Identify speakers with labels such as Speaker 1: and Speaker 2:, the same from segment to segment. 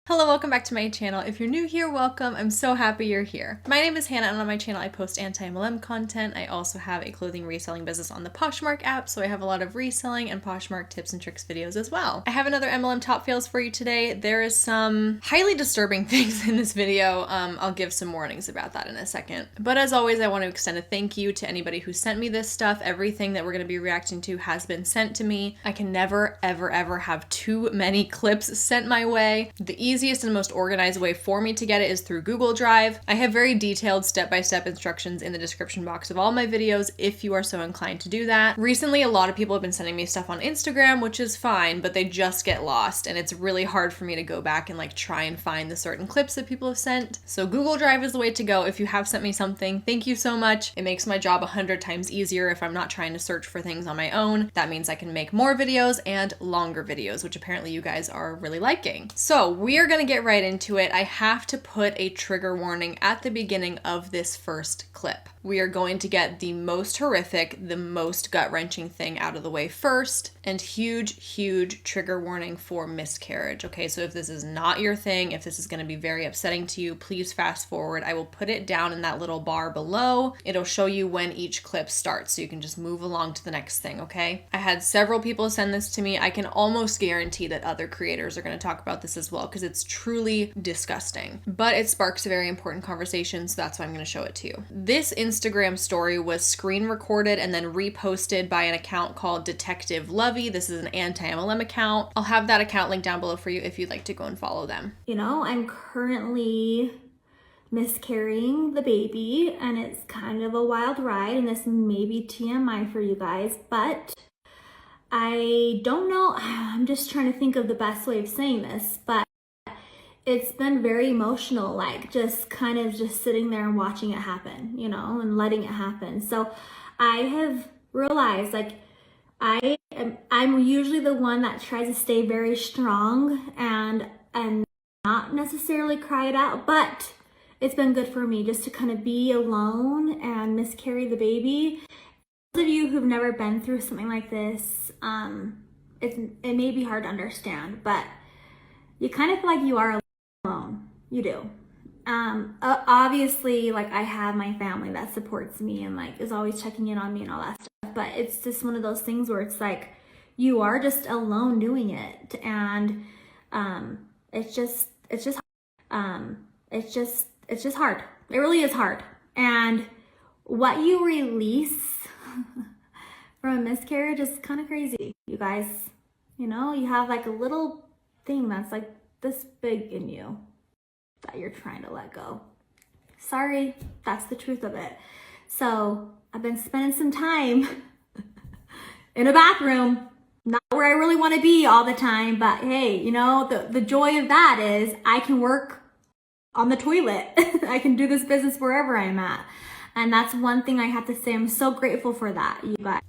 Speaker 1: Hello, welcome back to my channel. If you're new here, welcome. I'm so happy you're here. My name is Hannah, and on my channel I post anti-MLM content. I also have a clothing reselling business on the Poshmark app, so I have a lot of reselling and Poshmark tips and tricks videos as well. I have another MLM top fails for you today. There is some highly disturbing things in this video. I'll give some warnings about that in a second. But as always, I want to extend a thank you to anybody who sent me this stuff. Everything that we're going to be reacting to has been sent to me. I can never, ever have too many clips sent my way. The easiest and most organized way for me to get it is through Google Drive. I have very detailed step-by-step instructions in the description box of all my videos if you are so inclined to do that. Recently, a lot of people have been sending me stuff on Instagram, which is fine, but they just get lost, and it's really hard for me to go back and try and find the certain clips that people have sent. So Google Drive is the way to go. If you have sent me something, thank you so much. It makes my job 100 times easier if I'm not trying to search for things on my own. That means I can make more videos and longer videos, which apparently you guys are really liking. So we are gonna get right into it. I have to put a trigger warning at the beginning of this first clip. We are going to get the most horrific, the most gut-wrenching thing out of the way first, and huge trigger warning for miscarriage. Okay, so if this is not your thing, if this is going to be very upsetting to you, please fast forward. I will put it down in that little bar below. It'll show you when each clip starts, so you can just move along to the next thing, okay? I had several people send this to me. I can almost guarantee that other creators are going to talk about this as well, because it's truly disgusting. But it sparks a very important conversation, so that's why I'm going to show it to you. This Instagram story was screen recorded and then reposted by an account called Detective Lovey. This is an anti-MLM account. I'll have that account linked down below for you if you'd like to go and follow them.
Speaker 2: You know, I'm currently miscarrying the baby, and it's kind of a wild ride, and this may be TMI for you guys, but I don't know. I'm just trying to think of the best way of saying this, but it's been very emotional, just kind of just sitting there and watching it happen, you know, and letting it happen. So I have realized I'm usually the one that tries to stay very strong and not necessarily cry it out, but it's been good for me just to kind of be alone and miscarry the baby. Those of you who've never been through something like this, it may be hard to understand, but you kind of feel like you are alone. You do. Obviously, I have my family that supports me and is always checking in on me and all that stuff, but it's just one of those things where it's you are just alone doing it, and it's just hard. It really is hard. And what you release from a miscarriage is kind of crazy, you guys. You know, you have a little thing that's this big in you that you're trying to let go. Sorry, that's the truth of it. So I've been spending some time in a bathroom, not where I really want to be all the time, but hey, you know, the joy of that is I can work on the toilet. I can do this business wherever I'm at. And that's one thing I have to say. I'm so grateful for that, you guys.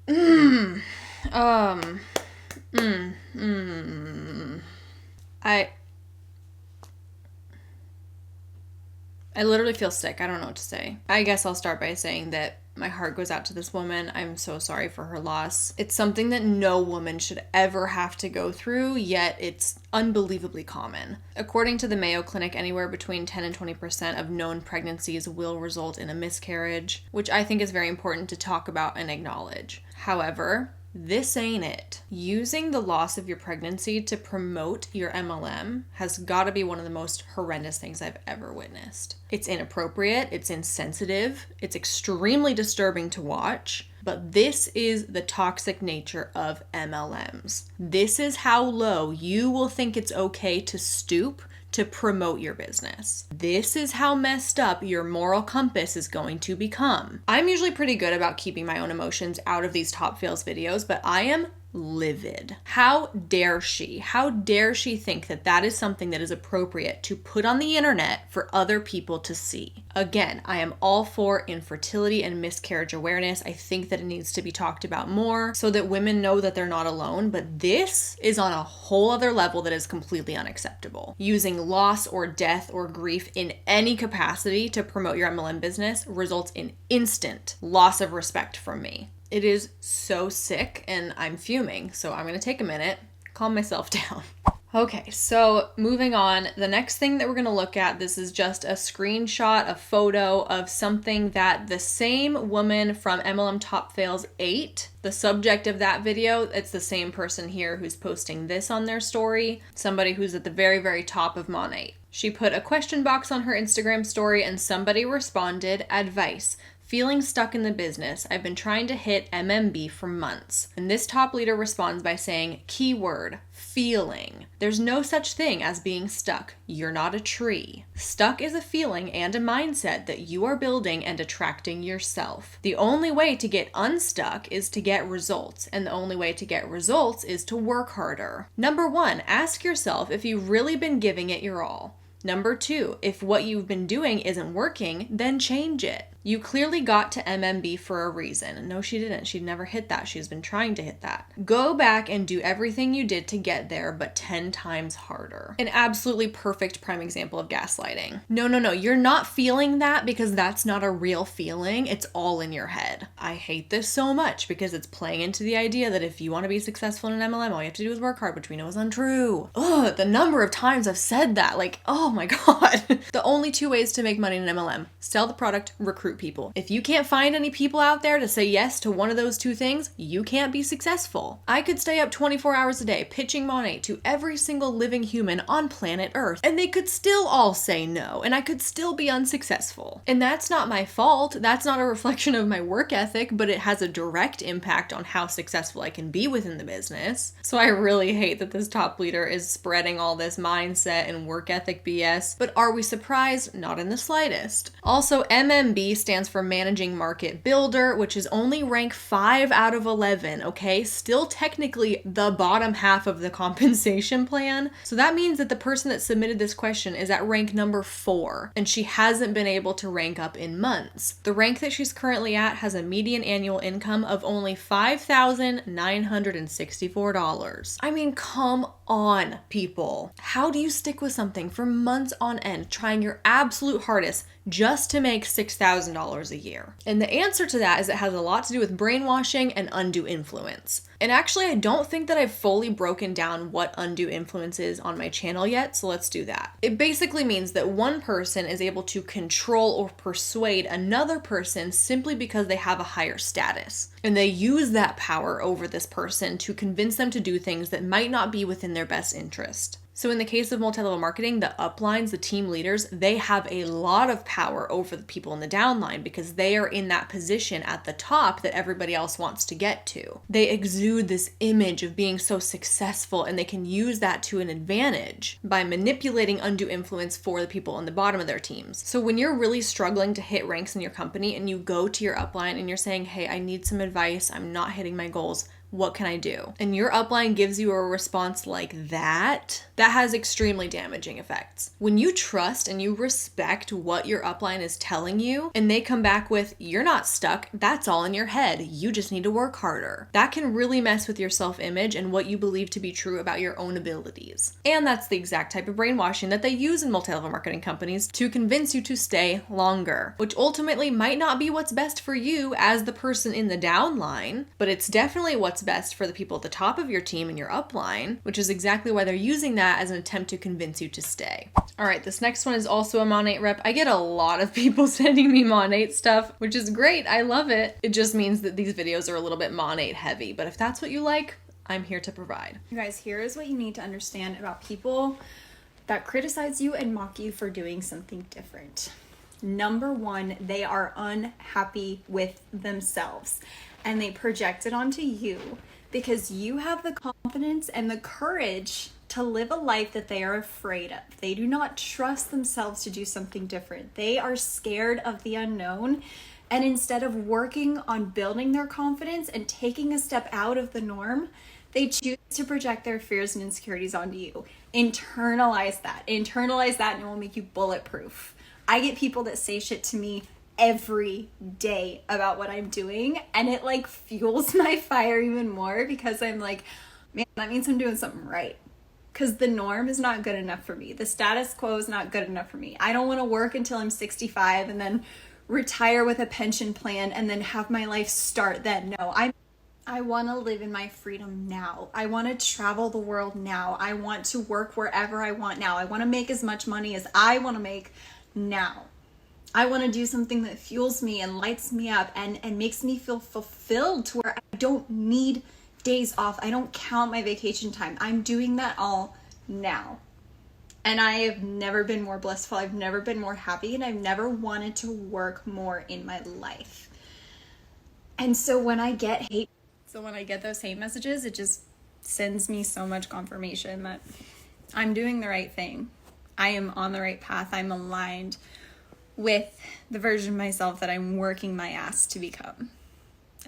Speaker 1: I literally feel sick. I don't know what to say. I guess I'll start by saying that my heart goes out to this woman. I'm so sorry for her loss. It's something that no woman should ever have to go through, yet it's unbelievably common. According to the Mayo Clinic, anywhere between 10 and 20% of known pregnancies will result in a miscarriage, which I think is very important to talk about and acknowledge. However, this ain't it. Using the loss of your pregnancy to promote your MLM has got to be one of the most horrendous things I've ever witnessed. It's inappropriate, it's insensitive, it's extremely disturbing to watch, but this is the toxic nature of MLMs. This is how low you will think it's okay to stoop to promote your business. This is how messed up your moral compass is going to become. I'm usually pretty good about keeping my own emotions out of these top fails videos, but I am livid. How dare she? How dare she think that that is something that is appropriate to put on the internet for other people to see? Again, I am all for infertility and miscarriage awareness. I think that it needs to be talked about more so that women know that they're not alone, but this is on a whole other level that is completely unacceptable. Using loss or death or grief in any capacity to promote your MLM business results in instant loss of respect from me. It is so sick and I'm fuming, so I'm gonna take a minute, calm myself down. Okay, so moving on, the next thing that we're going to look at, this is just a screenshot, a photo of something that the same woman from MLM Top Fails ate. The subject of that video, it's the same person here who's posting this on their story, somebody who's at the very, very top of Monat. She put a question box on her Instagram story and somebody responded, advice. Feeling stuck in the business. I've been trying to hit MMB for months. And this top leader responds by saying, keyword, feeling. There's no such thing as being stuck. You're not a tree. Stuck is a feeling and a mindset that you are building and attracting yourself. The only way to get unstuck is to get results, and the only way to get results is to work harder. Number 1, ask yourself if you've really been giving it your all. Number 2, if what you've been doing isn't working, then change it. You clearly got to MMB for a reason. No, she didn't. She'd never hit that. She's been trying to hit that. Go back and do everything you did to get there, but 10 times harder. An absolutely perfect prime example of gaslighting. No. You're not feeling that because that's not a real feeling. It's all in your head. I hate this so much because it's playing into the idea that if you want to be successful in an MLM, all you have to do is work hard, which we know is untrue. Ugh, the number of times I've said that, like, oh my God. The only 2 ways to make money in an MLM, sell the product, recruit people. If you can't find any people out there to say yes to one of those 2 things, you can't be successful. I could stay up 24 hours a day pitching Monat to every single living human on planet Earth, and they could still all say no, and I could still be unsuccessful. And that's not my fault. That's not a reflection of my work ethic, but it has a direct impact on how successful I can be within the business. So I really hate that this top leader is spreading all this mindset and work ethic BS, but are we surprised? Not in the slightest. Also, MMB stands for Managing Market Builder, which is only rank 5 out of 11, okay? Still technically the bottom half of the compensation plan. So that means that the person that submitted this question is at rank number 4, and she hasn't been able to rank up in months. The rank that she's currently at has a median annual income of only $5,964. I mean, come on, people. How do you stick with something for months on end, trying your absolute hardest just to make $6,000 a year? And the answer to that is it has a lot to do with brainwashing and undue influence. And actually, I don't think that I've fully broken down what undue influence is on my channel yet, so let's do that. It basically means that one person is able to control or persuade another person simply because they have a higher status. And they use that power over this person to convince them to do things that might not be within their best interest. So in the case of multi-level marketing, the uplines, the team leaders, they have a lot of power over the people in the downline because they are in that position at the top that everybody else wants to get to. They exude this image of being so successful, and they can use that to an advantage by manipulating undue influence for the people on the bottom of their teams. So when you're really struggling to hit ranks in your company and you go to your upline and you're saying, hey, I need some advice, I'm not hitting my goals, what can I do? And your upline gives you a response like that has extremely damaging effects. When you trust and you respect what your upline is telling you, and they come back with, you're not stuck, that's all in your head, you just need to work harder. That can really mess with your self-image and what you believe to be true about your own abilities. And that's the exact type of brainwashing that they use in multi-level marketing companies to convince you to stay longer, which ultimately might not be what's best for you as the person in the downline, but it's definitely what's best for the people at the top of your team and your upline, which is exactly why they're using that as an attempt to convince you to stay. All right, this next one is also a Monat rep. I get a lot of people sending me Monat stuff, which is great. I love it. It just means that these videos are a little bit Monat heavy, but if that's what you like, I'm here to provide.
Speaker 3: You guys, here is what you need to understand about people that criticize you and mock you for doing something different. Number 1, they are unhappy with themselves and they project it onto you because you have the confidence and the courage to live a life that they are afraid of. They do not trust themselves to do something different. They are scared of the unknown. And instead of working on building their confidence and taking a step out of the norm, they choose to project their fears and insecurities onto you. Internalize that and it will make you bulletproof. I get people that say shit to me every day about what I'm doing, and it like fuels my fire even more because I'm like, man, that means I'm doing something right. Because the norm is not good enough for me. The status quo is not good enough for me. I don't want to work until I'm 65 and then retire with a pension plan and then have my life start then. No, I'm I want to live in my freedom now. I want to travel the world now. I want to work wherever I want now. I want to make as much money as I want to make now. I want to do something that fuels me and lights me up and makes me feel fulfilled to where I don't need days off. I don't count my vacation time. I'm doing that all now. And I have never been more blissful. I've never been more happy, and I've never wanted to work more in my life. And so when I get those hate messages, it just sends me so much confirmation that I'm doing the right thing. I am on the right path. I'm aligned with the version of myself that I'm working my ass to become.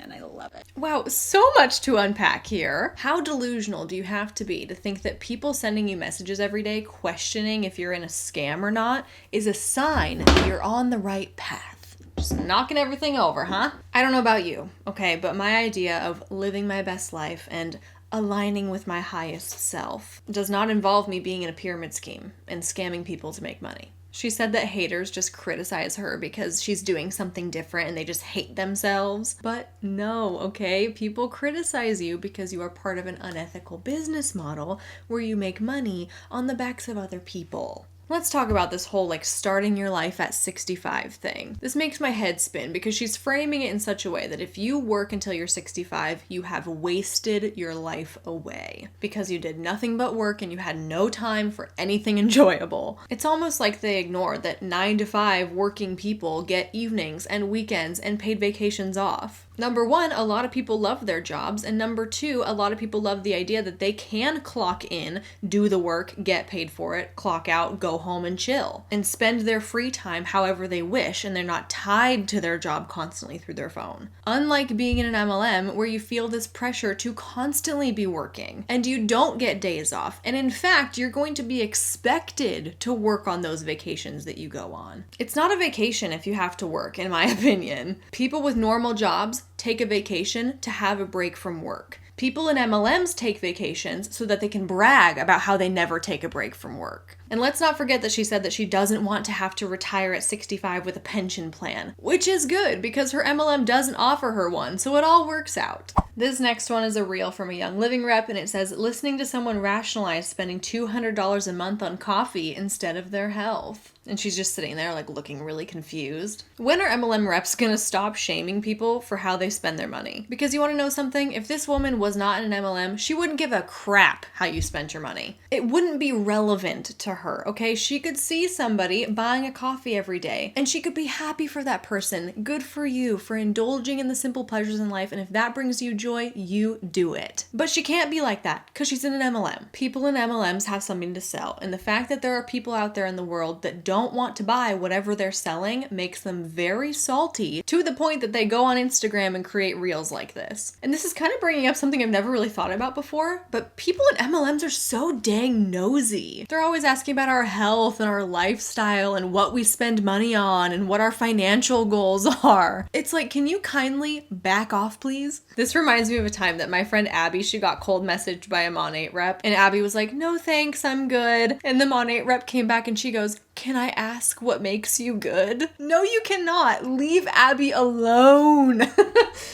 Speaker 3: And I love it.
Speaker 1: Wow, so much to unpack here. How delusional do you have to be to think that people sending you messages every day questioning if you're in a scam or not is a sign that you're on the right path? Just knocking everything over, huh? I don't know about you, okay, but my idea of living my best life and aligning with my highest self does not involve me being in a pyramid scheme and scamming people to make money. She said that haters just criticize her because she's doing something different and they just hate themselves. But no, okay? People criticize you because you are part of an unethical business model where you make money on the backs of other people. Let's talk about this whole starting your life at 65 thing. This makes my head spin because she's framing it in such a way that if you work until you're 65, you have wasted your life away because you did nothing but work and you had no time for anything enjoyable. It's almost like they ignore that 9 to 5 working people get evenings and weekends and paid vacations off. Number one, a lot of people love their jobs, and number two, a lot of people love the idea that they can clock in, do the work, get paid for it, clock out, go home and chill, and spend their free time however they wish, and they're not tied to their job constantly through their phone. Unlike being in an MLM where you feel this pressure to constantly be working, and you don't get days off, and in fact, you're going to be expected to work on those vacations that you go on. It's not a vacation if you have to work, in my opinion. People with normal jobs take a vacation to have a break from work. People in MLMs take vacations so that they can brag about how they never take a break from work. And let's not forget that she said that she doesn't want to have to retire at 65 with a pension plan, which is good because her MLM doesn't offer her one, so it all works out. This next one is a reel from a Young Living rep, and it says, listening to someone rationalize spending $200 a month on coffee instead of their health. And she's just sitting there looking really confused. When are MLM reps gonna stop shaming people for how they spend their money? Because you wanna know something? If this woman was not in an MLM, she wouldn't give a crap how you spent your money. It wouldn't be relevant to her, okay? She could see somebody buying a coffee every day, and she could be happy for that person. Good for you for indulging in the simple pleasures in life, and if that brings you joy, you do it. But she can't be like that because she's in an MLM. People in MLMs have something to sell, and the fact that there are people out there in the world that don't want to buy whatever they're selling makes them very salty, to the point that they go on Instagram and create reels like this. And this is kind of bringing up something I've never really thought about before, but people in MLMs are so dang nosy. They're always asking about our health and our lifestyle and what we spend money on and what our financial goals are. It's like, can you kindly back off, please? This reminds me of a time that my friend Abby, she got cold messaged by a Monat rep, and Abby was like, no thanks, I'm good. And the Monat rep came back and she goes, can I ask what makes you good? No, you cannot. Leave Abby alone.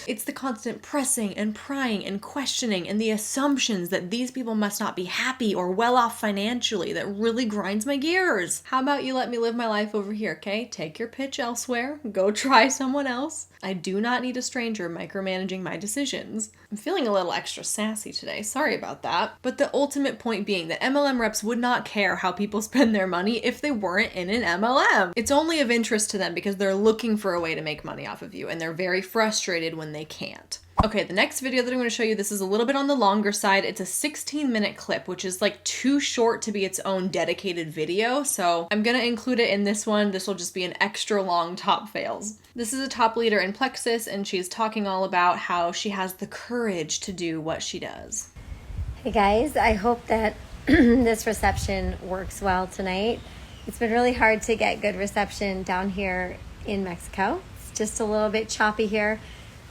Speaker 1: It's the constant pressing and prying and questioning and the assumptions that these people must not be happy or well off financially that really grinds my gears. How about you let me live my life over here, okay? Take your pitch elsewhere. Go try someone else. I do not need a stranger micromanaging my decisions. I'm feeling a little extra sassy today. Sorry about that. But the ultimate point being that MLM reps would not care how people spend their money if they weren't in an MLM. It's only of interest to them because they're looking for a way to make money off of you, and they're very frustrated when they can't. Okay, the next video that I'm going to show you, this is a little bit on the longer side. It's a 16-minute clip, which is too short to be its own dedicated video. So I'm going to include it in this one. This will just be an extra long top fails. This is a top leader in Plexus, and she's talking all about how she has the courage to do what she does.
Speaker 4: Hey guys, I hope that this reception works well tonight. It's been really hard to get good reception down here in Mexico. It's just a little bit choppy here.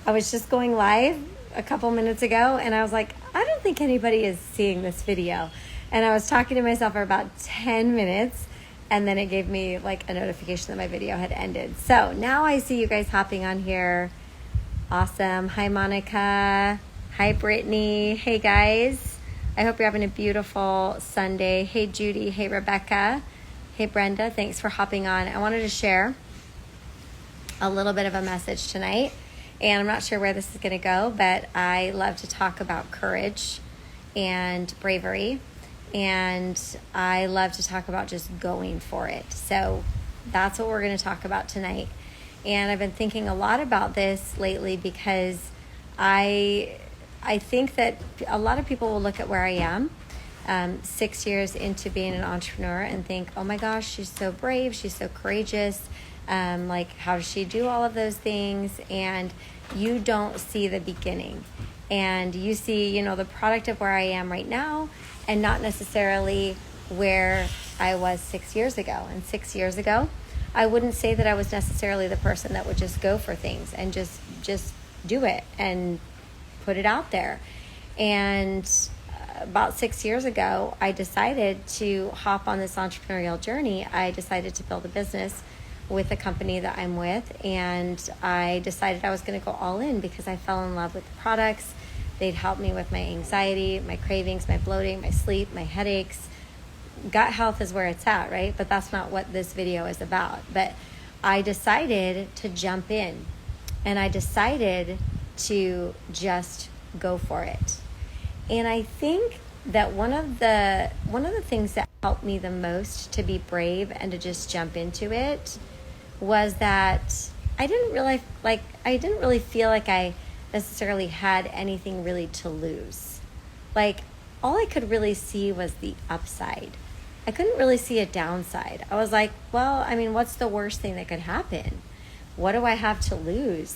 Speaker 4: I was just going live a couple minutes ago and I was like, I don't think anybody is seeing this video. And I was talking to myself for about 10 minutes and then it gave me a notification that my video had ended. So now I see you guys hopping on here. Awesome. Hi, Monica. Hi, Brittany. Hey, guys. I hope you're having a beautiful Sunday. Hey, Judy. Hey, Rebecca. Hey, Brenda. Thanks for hopping on. I wanted to share a little bit of a message tonight, and I'm not sure where this is going to go, but I love to talk about courage and bravery, and I love to talk about just going for it. So that's what we're going to talk about tonight. And I've been thinking a lot about this lately because I think that a lot of people will look at where I am 6 years into being an entrepreneur and think, oh my gosh, she's so brave, she's so courageous. Like, how does she do all of those things? And you don't see the beginning. And you see, the product of where I am right now and not necessarily where I was 6 years ago. And 6 years ago, I wouldn't say that I was necessarily the person that would just go for things and just do it and put it out there. And about 6 years ago, I decided to hop on this entrepreneurial journey. I decided to build a business with the company that I'm with, and I decided I was going to go all in because I fell in love with the products. They'd help me with my anxiety, my cravings, my bloating, my sleep, my headaches. Gut health is where it's at, right? But that's not what this video is about. But I decided to jump in, and I decided to just go for it. And I think that one of the things that helped me the most to be brave and to just jump into it was that I didn't really feel like I necessarily had anything really to lose. Like, all I could really see was the upside. I couldn't really see a downside. I was like, well, what's the worst thing that could happen? What do I have to lose?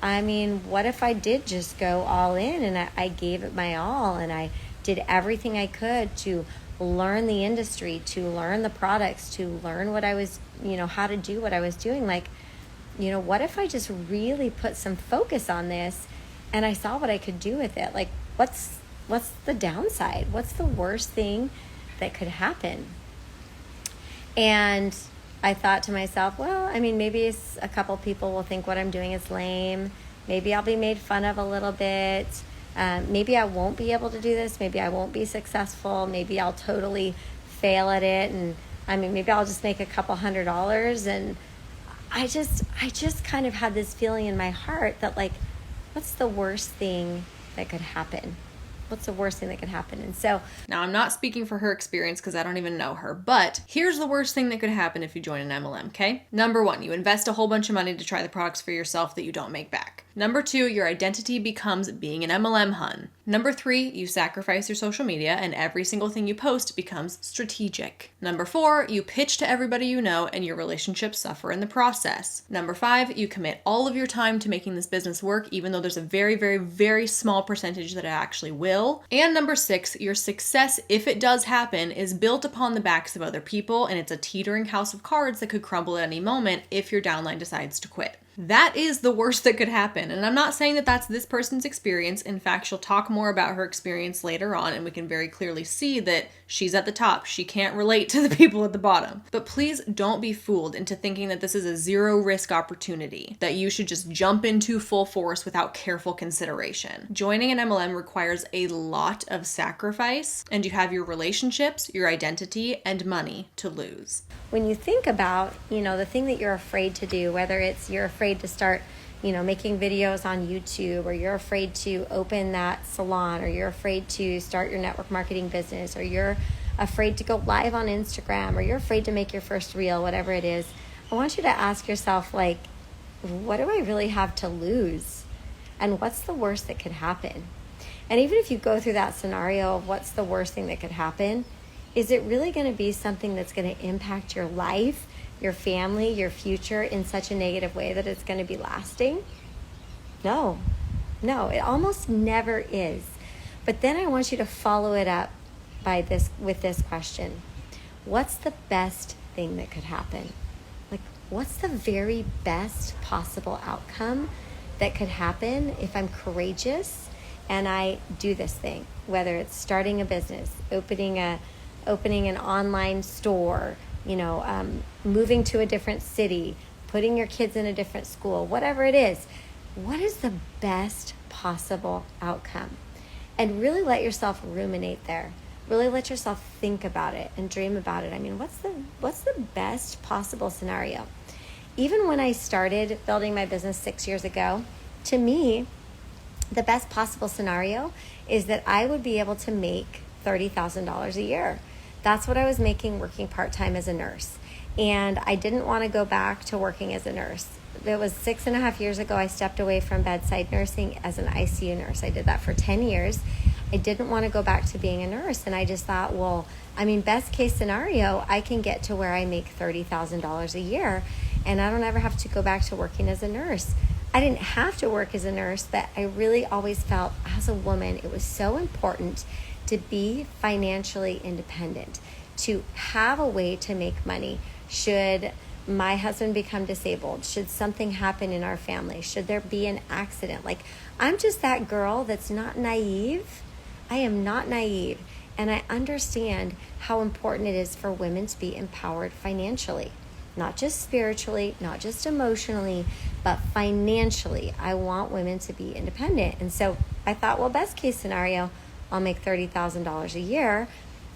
Speaker 4: What if I did just go all in and I gave it my all and I did everything I could to learn the industry, to learn the products, to learn what I was, how to do what I was doing? What if I just really put some focus on this and I saw what I could do with it? Like, what's the downside? What's the worst thing that could happen? And I thought to myself, well, maybe a couple people will think what I'm doing is lame. Maybe I'll be made fun of a little bit. Maybe I won't be able to do this. Maybe I won't be successful. Maybe I'll totally fail at it. And maybe I'll just make a couple $100. And I just kind of had this feeling in my heart that, like, what's the worst thing that could happen? What's the worst thing that could happen? And so
Speaker 1: now, I'm not speaking for her experience because I don't even know her, but here's the worst thing that could happen if you join an MLM, okay? Number 1, you invest a whole bunch of money to try the products for yourself that you don't make back. Number 2, your identity becomes being an MLM hun. Number 3, you sacrifice your social media and every single thing you post becomes strategic. Number 4, you pitch to everybody you know and your relationships suffer in the process. Number 5, you commit all of your time to making this business work, even though there's a very, very, very small percentage that it actually will. And number 6, your success, if it does happen, is built upon the backs of other people, and it's a teetering house of cards that could crumble at any moment if your downline decides to quit. That is the worst that could happen. And I'm not saying that that's this person's experience. In fact, she'll talk more about her experience later on, and we can very clearly see that she's at the top. She can't relate to the people at the bottom. But please don't be fooled into thinking that this is a zero risk opportunity, that you should just jump into full force without careful consideration. Joining an MLM requires a lot of sacrifice, and you have your relationships, your identity, and money to lose.
Speaker 4: When you think about, the thing that you're afraid to do, whether it's you're afraid to start, making videos on YouTube, or you're afraid to open that salon, or you're afraid to start your network marketing business, or you're afraid to go live on Instagram, or you're afraid to make your first reel, whatever it is, I want you to ask yourself, like, what do I really have to lose? And what's the worst that could happen? And even if you go through that scenario of what's the worst thing that could happen, is it really going to be something that's going to impact your life, your family, your future in such a negative way that it's going to be lasting? No, it almost never is. But then I want you to follow it up with this question. What's the best thing that could happen? Like, what's the very best possible outcome that could happen if I'm courageous and I do this thing? Whether it's starting a business, opening an online store, moving to a different city, putting your kids in a different school, whatever it is. what is the best possible outcome? And really let yourself ruminate there. Really let yourself think about it and dream about it. I mean, what's the best possible scenario? Even when I started building my business 6 years ago, to me, the best possible scenario is that I would be able to make $30,000 a year. That's what I was making working part-time as a nurse. And I didn't want to go back to working as a nurse. It was 6.5 years ago I stepped away from bedside nursing as an ICU nurse. I did that for 10 years. I didn't want to go back to being a nurse. And I just thought, well, I mean, best case scenario, I can get to where I make $30,000 a year and I don't ever have to go back to working as a nurse. I didn't have to work as a nurse, but I really always felt as a woman, it was so important to be financially independent, to have a way to make money. Should my husband become disabled? Should something happen in our family? Should there be an accident? Like, I'm just that girl that's not naive. I am not naive. And I understand how important it is for women to be empowered financially. Not just spiritually, not just emotionally, but financially. I want women to be independent. And so I thought, well, best case scenario, I'll make $30,000 a year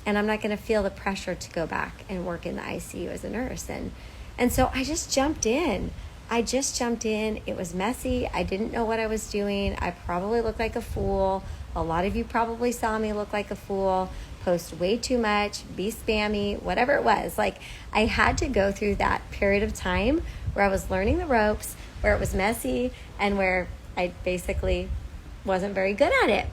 Speaker 4: and I'm not going to feel the pressure to go back and work in the ICU as a nurse. And so I just jumped in. It was messy. I didn't know what I was doing. I probably looked like a fool. A lot of you probably saw me look like a fool, post way too much, be spammy, whatever it was. Like, I had to go through that period of time where I was learning the ropes, where it was messy, and where I basically wasn't very good at it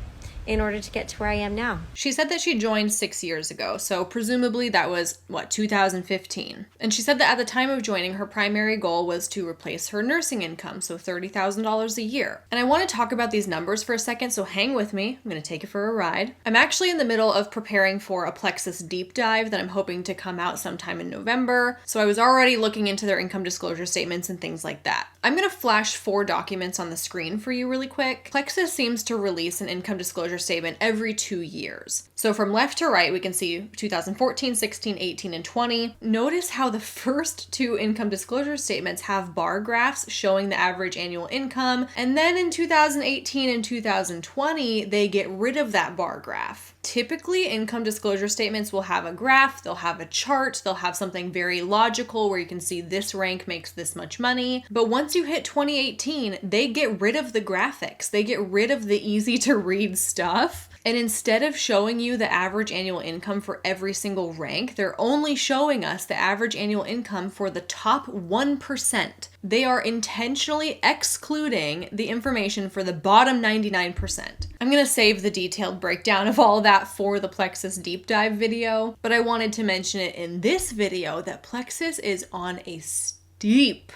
Speaker 4: in order to get to where I am now.
Speaker 1: She said that she joined 6 years ago, so presumably that was, 2015. And she said that at the time of joining, her primary goal was to replace her nursing income, so $30,000 a year. And I want to talk about these numbers for a second, so hang with me. I'm going to take you for a ride. I'm actually in the middle of preparing for a Plexus deep dive that I'm hoping to come out sometime in November, so I was already looking into their income disclosure statements and things like that. I'm going to flash 4 documents on the screen for you really quick. Plexus seems to release an income disclosure statement every 2 years. So from left to right, we can see 2014, 16, 18, and 20. Notice how the first 2 income disclosure statements have bar graphs showing the average annual income. And then in 2018 and 2020, they get rid of that bar graph. Typically, income disclosure statements will have a graph, they'll have a chart, they'll have something very logical where you can see this rank makes this much money. But once you hit 2018, they get rid of the graphics. They get rid of the easy to read stuff. And instead of showing you the average annual income for every single rank, they're only showing us the average annual income for the top 1%. They are intentionally excluding the information for the bottom 99%. I'm going to save the detailed breakdown of all that for the Plexus deep dive video, but I wanted to mention it in this video that Plexus is on a steep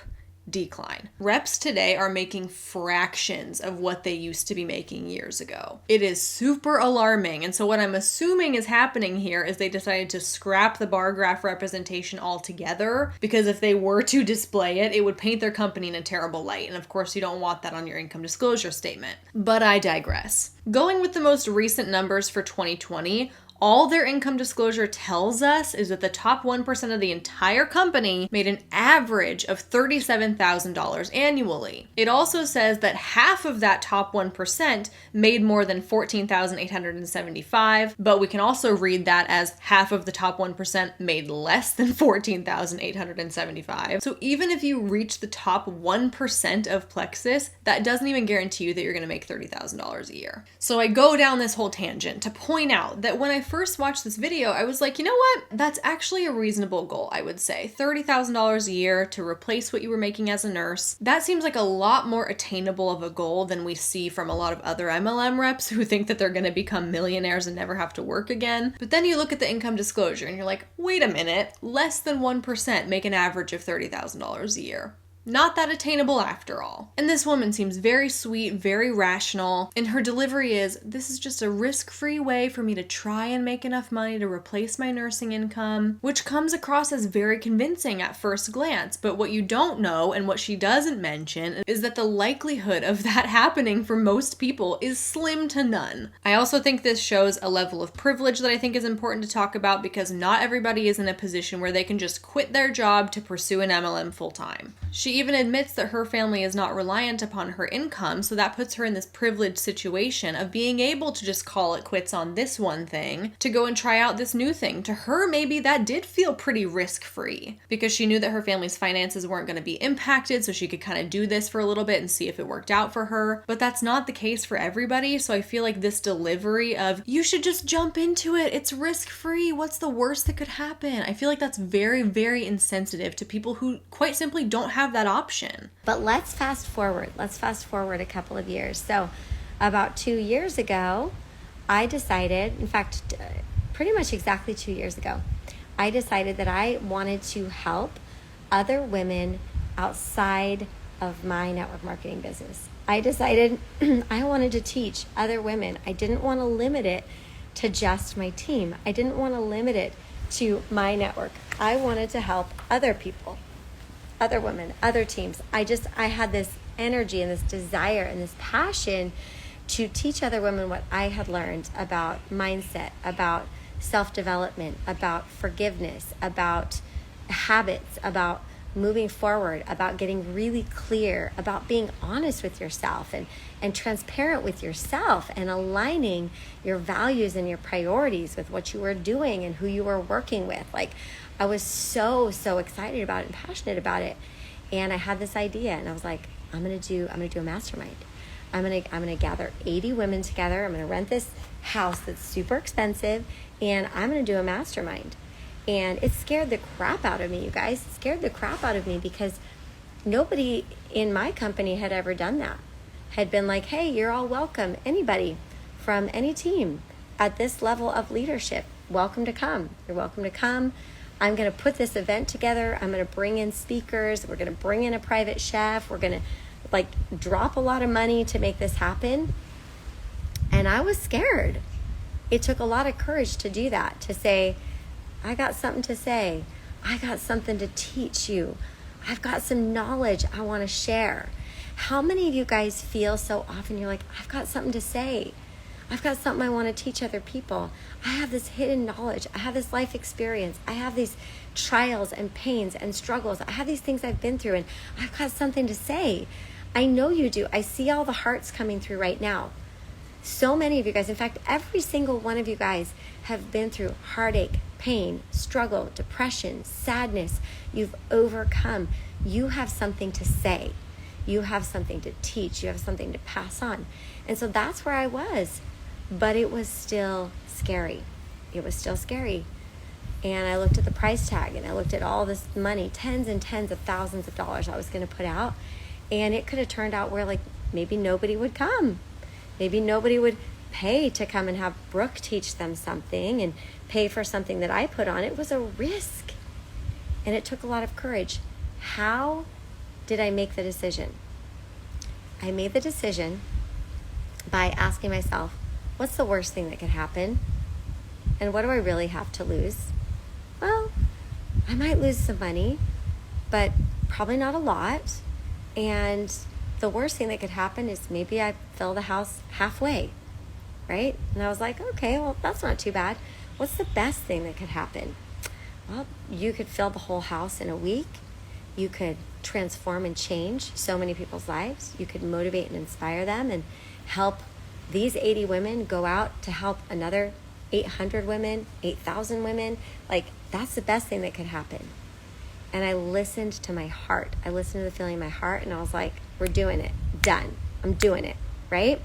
Speaker 1: decline. Reps today are making fractions of what they used to be making years ago. It is super alarming. And so what I'm assuming is happening here is they decided to scrap the bar graph representation altogether, because if they were to display it, it would paint their company in a terrible light. And of course, you don't want that on your income disclosure statement. But I digress. Going with the most recent numbers for 2020, all their income disclosure tells us is that the top 1% of the entire company made an average of $37,000 annually. It also says that half of that top 1% made more than $14,875, but we can also read that as half of the top 1% made less than $14,875. So even if you reach the top 1% of Plexus, that doesn't even guarantee you that you're going to make $30,000 a year. So I go down this whole tangent to point out that when I first watched this video, I was like, you know what? That's actually a reasonable goal, I would say. $30,000 a year to replace what you were making as a nurse. That seems like a lot more attainable of a goal than we see from a lot of other MLM reps who think that they're going to become millionaires and never have to work again. But then you look at the income disclosure and you're like, wait a minute, less than 1% make an average of $30,000 a year. Not that attainable after all. And this woman seems very sweet, very rational, and her delivery is, this is just a risk-free way for me to try and make enough money to replace my nursing income, which comes across as very convincing at first glance. But what you don't know, and what she doesn't mention, is that the likelihood of that happening for most people is slim to none. I also think this shows a level of privilege that I think is important to talk about, because not everybody is in a position where they can just quit their job to pursue an MLM full-time. She even admits that her family is not reliant upon her income, so that puts her in this privileged situation of being able to just call it quits on this one thing to go and try out this new thing. To her, maybe that did feel pretty risk-free because she knew that her family's finances weren't going to be impacted, so she could kind of do this for a little bit and see if it worked out for her. But that's not the case for everybody, so I feel like this delivery of, you should just jump into it, it's risk-free, what's the worst that could happen? I feel like that's very, very insensitive to people who quite simply don't have that option.
Speaker 4: But let's fast forward. Let's fast forward a couple of years. So about 2 years ago, I decided, in fact, pretty much exactly 2 years ago, I decided that I wanted to help other women outside of my network marketing business. I decided I wanted to teach other women. I didn't want to limit it to just my team. I didn't want to limit it to my network. I wanted to help other people, other women, other teams. I had this energy and this desire and this passion to teach other women what I had learned about mindset, about self-development, about forgiveness, about habits, about moving forward, about getting really clear, about being honest with yourself and transparent with yourself and aligning your values and your priorities with what you were doing and who you were working with. Like, I was so excited about it and passionate about it. And I had this idea and I was like, I'm gonna do a mastermind. I'm gonna gather 80 women together. I'm gonna rent this house that's super expensive and I'm gonna do a mastermind. And it scared the crap out of me, you guys. It scared the crap out of me because nobody in my company had ever done that. Had been like, hey, you're all welcome. Anybody from any team at this level of leadership, welcome to come. You're welcome to come. I'm going to put this event together. I'm going to bring in speakers. We're going to bring in a private chef. We're going to drop a lot of money to make this happen. And I was scared. It took a lot of courage to do that, to say, I got something to say. I got something to teach you. I've got some knowledge I want to share. How many of you guys feel so often you're like, I've got something to say. I've got something I want to teach other people. I have this hidden knowledge. I have this life experience. I have these trials and pains and struggles. I have these things I've been through and I've got something to say. I know you do. I see all the hearts coming through right now. So many of you guys, in fact, every single one of you guys have been through heartache, pain, struggle, depression, sadness. You've overcome. You have something to say. You have something to teach. You have something to pass on. And so that's where I was. But it was still scary. It was still scary. And I looked at the price tag and I looked at all this money, tens and tens of thousands of dollars I was going to put out. And it could have turned out where maybe nobody would come. Maybe nobody would pay to come and have Brooke teach them something and pay for something that I put on. It was a risk. And it took a lot of courage. How did I make the decision? I made the decision by asking myself, what's the worst thing that could happen? And what do I really have to lose? Well, I might lose some money, but probably not a lot. And the worst thing that could happen is maybe I fill the house halfway, right? And I was like, okay, well, that's not too bad. What's the best thing that could happen? Well, you could fill the whole house in a week. You could transform and change so many people's lives. You could motivate and inspire them and help these 80 women go out to help another 800 women, 8,000 women. That's the best thing that could happen. And I listened to my heart. I listened to the feeling in my heart and I was like, we're doing it. Done. I'm doing it, right?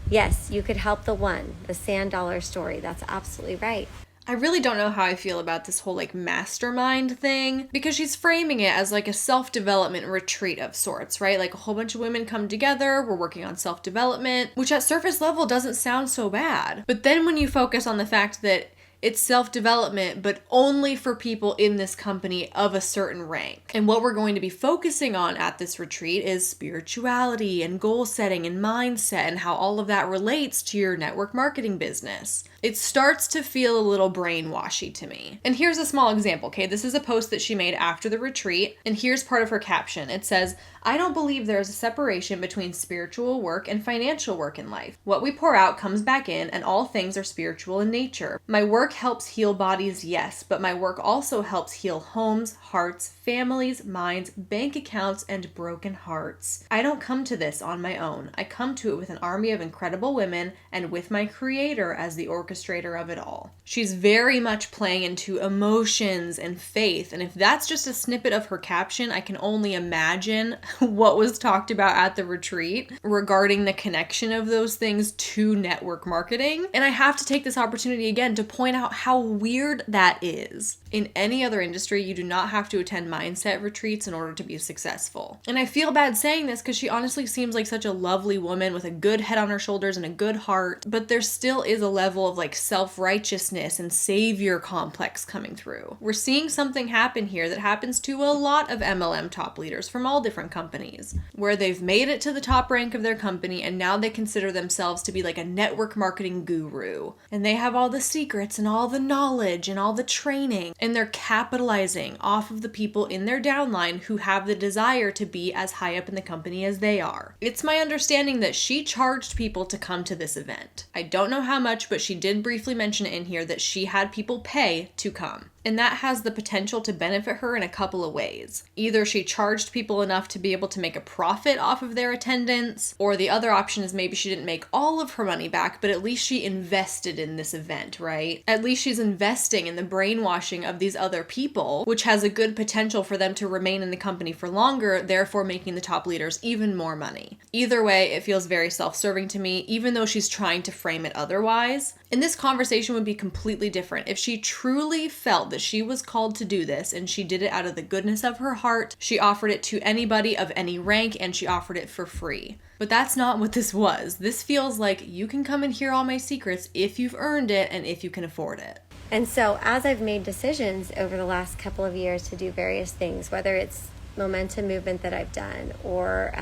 Speaker 4: Yes, you could help the sand dollar story. That's absolutely right.
Speaker 1: I really don't know how I feel about this whole mastermind thing because she's framing it as a self-development retreat of sorts, right? A whole bunch of women come together, we're working on self-development, which at surface level doesn't sound so bad. But then when you focus on the fact that it's self-development, but only for people in this company of a certain rank. And what we're going to be focusing on at this retreat is spirituality and goal setting and mindset and how all of that relates to your network marketing business. It starts to feel a little brainwashy to me. And here's a small example, okay? This is a post that she made after the retreat, and here's part of her caption. It says, I don't believe there is a separation between spiritual work and financial work in life. What we pour out comes back in, and all things are spiritual in nature. My work work helps heal bodies, yes, but my work also helps heal homes, hearts, families, minds, bank accounts, and broken hearts. I don't come to this on my own. I come to it with an army of incredible women and with my creator as the orchestrator of it all. She's very much playing into emotions and faith, and if that's just a snippet of her caption, I can only imagine what was talked about at the retreat regarding the connection of those things to network marketing. And I have to take this opportunity again to point out how weird that is. In any other industry, you do not have to attend mindset retreats in order to be successful. And I feel bad saying this because she honestly seems like such a lovely woman with a good head on her shoulders and a good heart, but there still is a level of like self-righteousness and savior complex coming through. We're seeing something happen here that happens to a lot of MLM top leaders from all different companies, where they've made it to the top rank of their company and now they consider themselves to be like a network marketing guru. And they have all the secrets and all the knowledge and all the training, and they're capitalizing off of the people in their downline who have the desire to be as high up in the company as they are. It's my understanding that she charged people to come to this event. I don't know how much, but she did briefly mention it in here that she had people pay to come. And that has the potential to benefit her in a couple of ways. Either she charged people enough to be able to make a profit off of their attendance, or the other option is maybe she didn't make all of her money back, but at least she invested in this event, right? At least she's investing in the brainwashing of these other people, which has a good potential for them to remain in the company for longer, therefore making the top leaders even more money. Either way, it feels very self-serving to me, even though she's trying to frame it otherwise. And this conversation would be completely different if she truly felt that she was called to do this and she did it out of the goodness of her heart. She offered it to anybody of any rank and she offered it for free. But that's not what this was. This feels like you can come and hear all my secrets if you've earned it and if you can afford it.
Speaker 4: And so as I've made decisions over the last couple of years to do various things, whether it's momentum movement that I've done or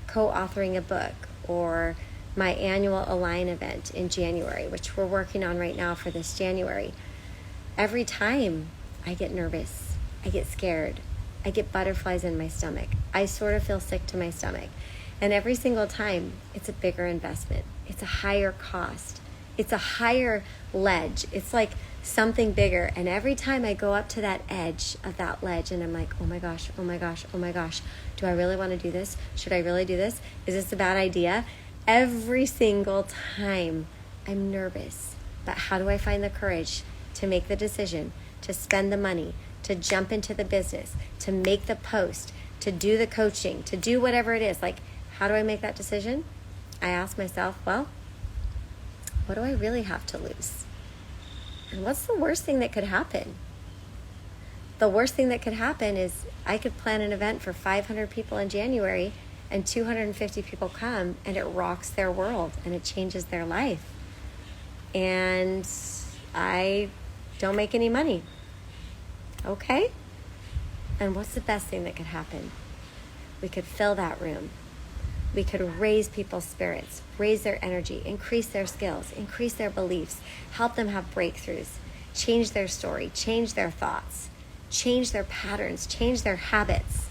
Speaker 4: co-authoring a book or my annual Align event in January, which we're working on right now for this January, every time I get nervous, I get scared, I get butterflies in my stomach. I sort of feel sick to my stomach. And every single time, it's a bigger investment. It's a higher cost. It's a higher ledge. It's like something bigger. And every time I go up to that edge of that ledge and I'm like, oh my gosh, oh my gosh, oh my gosh, do I really want to do this? Should I really do this? Is this a bad idea? Every single time I'm nervous. But how do I find the courage to make the decision, to spend the money, to jump into the business, to make the post, to do the coaching, to do whatever it is? Like, how do I make that decision? I ask myself, well, what do I really have to lose? And what's the worst thing that could happen? The worst thing that could happen is I could plan an event for 500 people in January and 250 people come and it rocks their world and it changes their life. And I don't make any money. Okay? And what's the best thing that could happen? We could fill that room. We could raise people's spirits, raise their energy, increase their skills, increase their beliefs, help them have breakthroughs, change their story, change their thoughts, change their patterns, change their habits.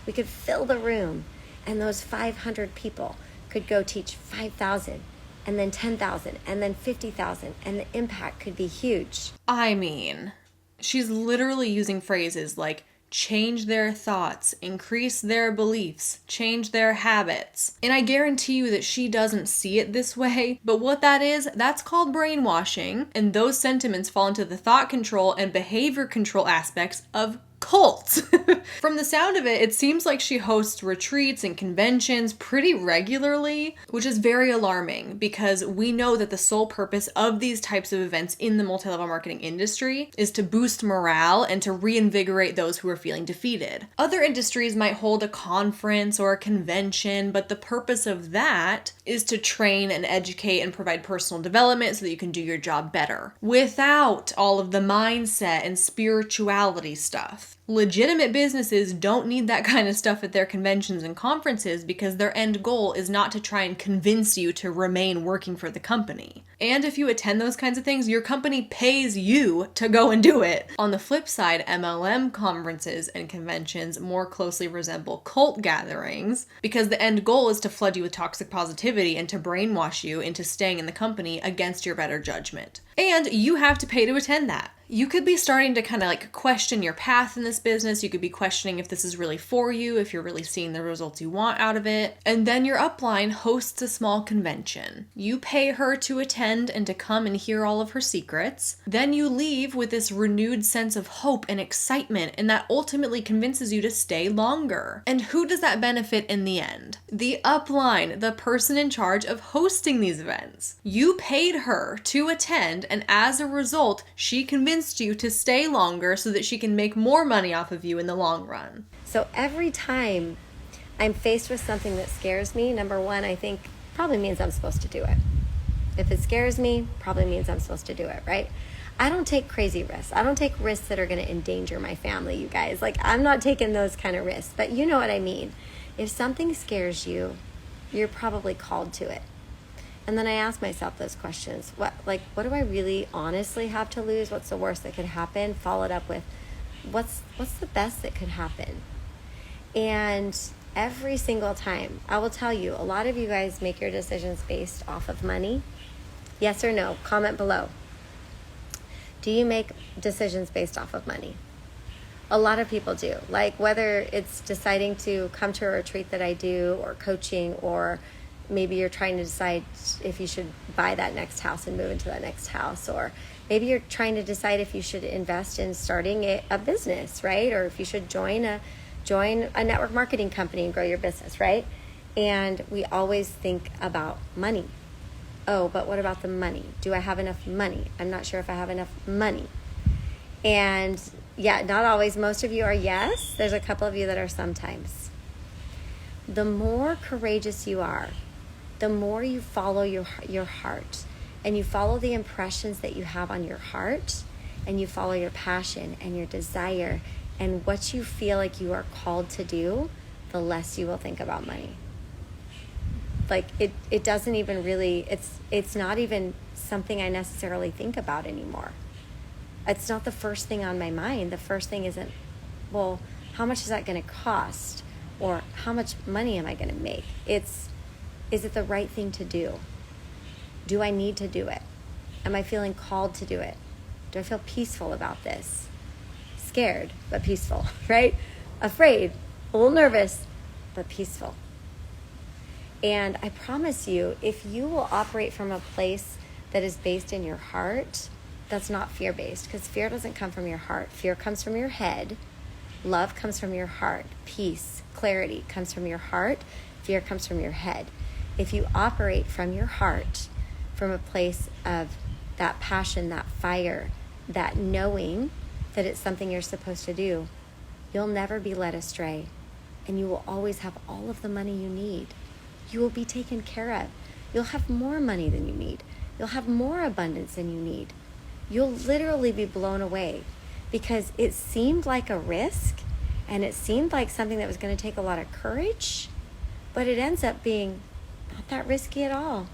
Speaker 4: We could fill the room, and those 500 people could go teach 5,000 and then 10,000 and then 50,000, and the impact could be huge.
Speaker 1: I mean, she's literally using phrases like change their thoughts, increase their beliefs, change their habits. And I guarantee you that she doesn't see it this way, but what that is, that's called brainwashing, and those sentiments fall into the thought control and behavior control aspects of cults. From the sound of it, it seems like she hosts retreats and conventions pretty regularly, which is very alarming because we know that the sole purpose of these types of events in the multi-level marketing industry is to boost morale and to reinvigorate those who are feeling defeated. Other industries might hold a conference or a convention, but the purpose of that is to train and educate and provide personal development so that you can do your job better without all of the mindset and spirituality stuff. Legitimate businesses don't need that kind of stuff at their conventions and conferences because their end goal is not to try and convince you to remain working for the company. And if you attend those kinds of things, your company pays you to go and do it. On the flip side, MLM conferences and conventions more closely resemble cult gatherings because the end goal is to flood you with toxic positivity and to brainwash you into staying in the company against your better judgment. And you have to pay to attend that. You could be starting to kind of like question your path in this business. You could be questioning if this is really for you, if you're really seeing the results you want out of it. And then your upline hosts a small convention. You pay her to attend and to come and hear all of her secrets. Then you leave with this renewed sense of hope and excitement, and that ultimately convinces you to stay longer. And who does that benefit in the end? The upline, the person in charge of hosting these events. You paid her to attend, and as a result, she convinced you to stay longer so that she can make more money off of you in the long run.
Speaker 4: So every time I'm faced with something that scares me, number one, I think probably means I'm supposed to do it. If it scares me, probably means I'm supposed to do it, right? I don't take crazy risks. I don't take risks that are going to endanger my family, you guys. Like, I'm not taking those kind of risks, but you know what I mean. If something scares you, you're probably called to it. And then I ask myself those questions. What do I really honestly have to lose? What's the worst that could happen? Followed up with, what's the best that could happen? And every single time, I will tell you, a lot of you guys make your decisions based off of money. Yes or no? Comment below. Do you make decisions based off of money? A lot of people do. Like whether it's deciding to come to a retreat that I do, or coaching, or maybe you're trying to decide if you should buy that next house and move into that next house, or maybe you're trying to decide if you should invest in starting a business, right? Or if you should join a network marketing company and grow your business, right? And we always think about money. Oh, but what about the money? Do I have enough money? I'm not sure if I have enough money. And yeah, not always. Most of you are yes. There's a couple of you that are sometimes. The more courageous you are, the more you follow your heart, and you follow the impressions that you have on your heart, and you follow your passion and your desire and what you feel like you are called to do, the less you will think about money. Like it doesn't even really, it's not even something I necessarily think about anymore. It's not the first thing on my mind. The first thing isn't, well, how much is that going to cost? Or how much money am I going to make? Is it the right thing to do? Do I need to do it? Am I feeling called to do it? Do I feel peaceful about this? Scared, but peaceful, right? Afraid, a little nervous, but peaceful. And I promise you, if you will operate from a place that is based in your heart, that's not fear-based, because fear doesn't come from your heart. Fear comes from your head. Love comes from your heart. Peace, clarity comes from your heart. Fear comes from your head. If you operate from your heart, from a place of that passion, that fire, that knowing that it's something you're supposed to do, you'll never be led astray, and you will always have all of the money you need. You will be taken care of. You'll have more money than you need. You'll have more abundance than you need. You'll literally be blown away, because it seemed like a risk, and it seemed like something that was going to take a lot of courage, but it ends up being not that risky at all.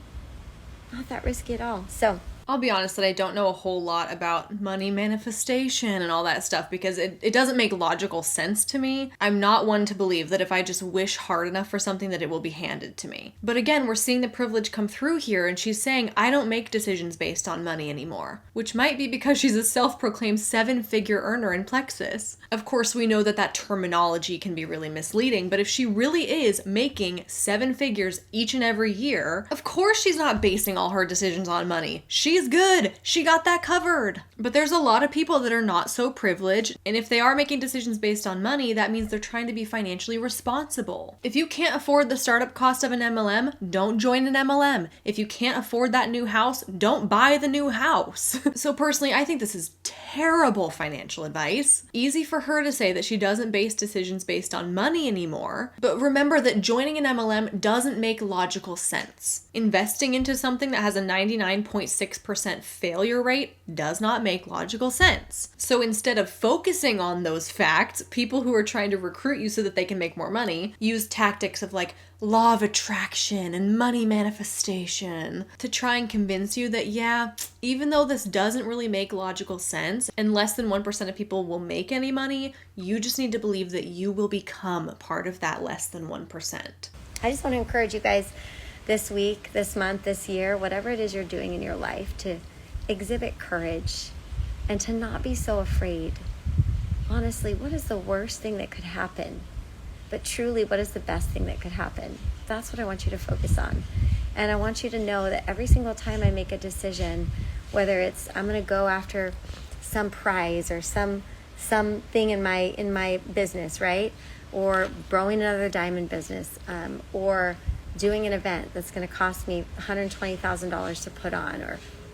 Speaker 4: Not that risky at all. So
Speaker 1: I'll be honest that I don't know a whole lot about money manifestation and all that stuff because it doesn't make logical sense to me. I'm not one to believe that if I just wish hard enough for something that it will be handed to me. But again, we're seeing the privilege come through here, and she's saying, I don't make decisions based on money anymore, which might be because she's a self-proclaimed 7-figure earner in Plexus. Of course, we know that that terminology can be really misleading, but if she really is making 7 figures each and every year, of course she's not basing all her decisions on money. She's good. She got that covered. But there's a lot of people that are not so privileged, and if they are making decisions based on money, that means they're trying to be financially responsible. If you can't afford the startup cost of an MLM, don't join an MLM. If you can't afford that new house, don't buy the new house. So personally, I think this is terrible financial advice. Easy for her to say that she doesn't base decisions based on money anymore, but remember that joining an MLM doesn't make logical sense. Investing into something that has a 99.6% failure rate does not make logical sense. So instead of focusing on those facts, people who are trying to recruit you so that they can make more money use tactics of like law of attraction and money manifestation to try and convince you that, yeah, even though this doesn't really make logical sense and less than 1% of people will make any money, you just need to believe that you will become part of that less than 1%.
Speaker 4: I just want to encourage you guys this week, this month, this year, whatever it is you're doing in your life, to exhibit courage and to not be so afraid. Honestly, what is the worst thing that could happen? But truly, what is the best thing that could happen? That's what I want you to focus on. And I want you to know that every single time I make a decision, whether it's I'm going to go after some prize or something in my business, right? Or growing another diamond business, or doing an event that's going to cost me $120,000 to put on,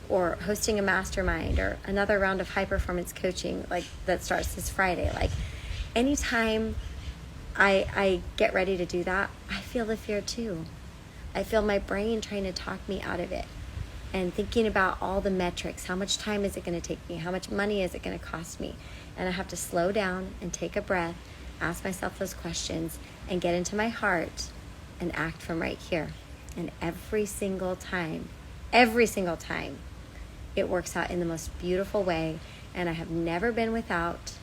Speaker 4: or hosting a mastermind, or another round of high performance coaching like that starts this Friday. Like anytime I get ready to do that, I feel the fear too. I feel my brain trying to talk me out of it and thinking about all the metrics. How much time is it going to take me? How much money is it going to cost me? And I have to slow down and take a breath, ask myself those questions, and get into my heart and act from right here. And every single time, it works out in the most beautiful way. And I have never been without.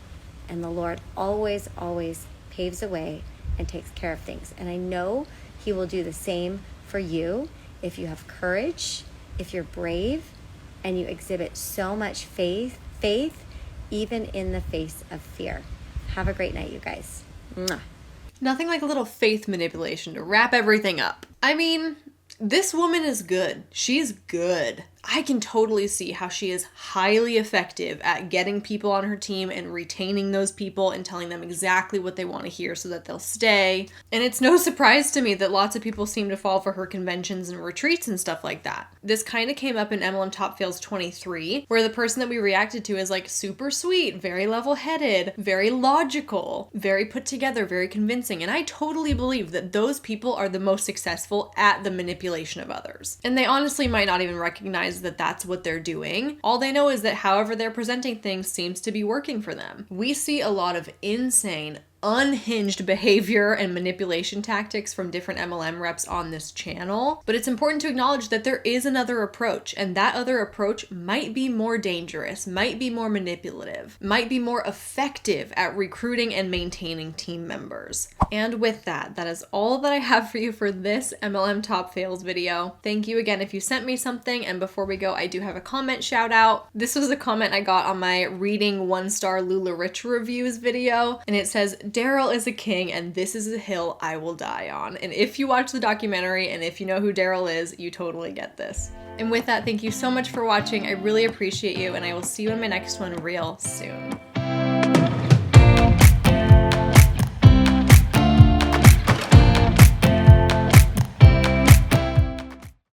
Speaker 4: And the Lord always, always paves a way and takes care of things. And I know He will do the same for you if you have courage, if you're brave, and you exhibit so much faith, even in the face of fear. Have a great night, you guys. Mwah.
Speaker 1: Nothing like a little faith manipulation to wrap everything up. I mean, this woman is good. She's good. I can totally see how she is highly effective at getting people on her team and retaining those people and telling them exactly what they want to hear so that they'll stay. And it's no surprise to me that lots of people seem to fall for her conventions and retreats and stuff like that. This kind of came up in MLM Top Fails 23, where the person that we reacted to is like super sweet, very level-headed, very logical, very put together, very convincing. And I totally believe that those people are the most successful at the manipulation of others. And they honestly might not even recognize that that's what they're doing. All they know is that however they're presenting things seems to be working for them. We see a lot of insane, unhinged behavior and manipulation tactics from different MLM reps on this channel, but it's important to acknowledge that there is another approach, and that other approach might be more dangerous, might be more manipulative, might be more effective at recruiting and maintaining team members. And with that, that is all that I have for you for this MLM Top Fails video. Thank you again if you sent me something, and before we go, I do have a comment shout out. This was a comment I got on my reading 1-star Lula Rich reviews video, and it says, Daryl is a king and this is a hill I will die on. And if you watch the documentary and if you know who Daryl is, you totally get this. And with that, thank you so much for watching. I really appreciate you, and I will see you in my next one real soon.